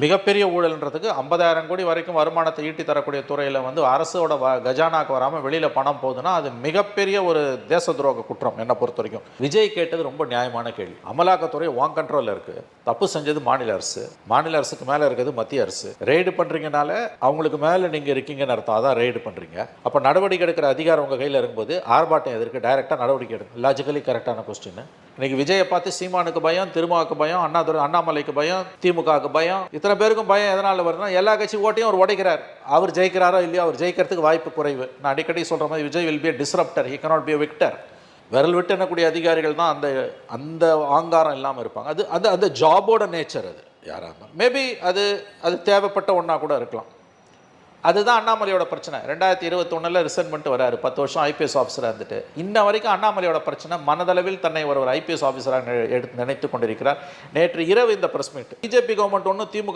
மிகப்பெரிய ஊழல்ன்றதுக்கு 50,000 கோடி வரைக்கும் வருமானத்தை ஈட்டி தரக்கூடிய துறையில் வந்து அரசோட கஜானாக்கு வராமல் வெளியில் பணம் போகுதுன்னா அது மிகப்பெரிய ஒரு தேச துரோக குற்றம் என்னை பொறுத்த வரைக்கும். விஜய் கேட்டது ரொம்ப நியாயமான கேள்வி. அமலாக்கத்துறை வான் கண்ட்ரோலில் இருக்குது, தப்பு செஞ்சது மாநில அரசு, மாநில அரசுக்கு மேலே இருக்கிறது மத்திய அரசு. ரெய்டு பண்ணுறீங்கனால அவங்களுக்கு மேலே நீங்கள் இருக்கீங்கன்னு அர்த்தம். அதான் ரெய்டு பண்ணுறீங்க. அப்போ நடவடிக்கை எடுக்கிற அதிகாரம் உங்கள் கையில் இருக்கும்போது ஆர்ப்பாட்டம் எதற்கு? டைரெக்டாக நடவடிக்கை எடுக்கும். லாஜிக்கலி கரெக்டான கொஸ்டின். இன்னைக்கு விஜயை பார்த்து சீமானுக்கு பயம், திருமாவுக்கு பயம், அண்ணாமலைக்கு பயம், திமுகவுக்கு பயம், இத்தனை பேருக்கும் பயம் எதனால் வருதுன்னா எல்லா கட்சி ஓட்டையும் அவர் உடைக்கிறார். அவர் ஜெயிக்கிறாரோ இல்லையோ, அவர் ஜெயிக்கிறதுக்கு வாய்ப்பு குறைவு. நான் அடிக்கடி சொல்கிற மாதிரி Vijay will be a disruptor, he cannot be a victor. விரல் விட்டு எண்ணக்கூடிய அதிகாரிகள் தான் அந்த ஆங்காரம் இல்லாமல் இருப்பாங்க. அது அந்த ஜாபோட நேச்சர். அது யாராக இருந்தாலும் மேபி அது தேவைப்பட்ட ஒன்றா கூட இருக்கலாம். அதுதான் அண்ணாமலையோட பிரச்சனை. 2021 ரிசைன் பண்ணிட்டு வராரு. 10 வருஷம் ஐபிஎஸ் ஆஃபீஸராக இருந்துட்டு இன்ன வரைக்கும் அண்ணாமலையோட பிரச்சனை மனதளவில் தன்னை ஒரு ஐபிஎஸ் ஆஃபீஸராக நினைத்து கொண்டிருக்கிறார். நேற்று இரவு இந்த பிரஸ் மீட் பிஜேபி கவர்மெண்ட் ஒன்றும் திமுக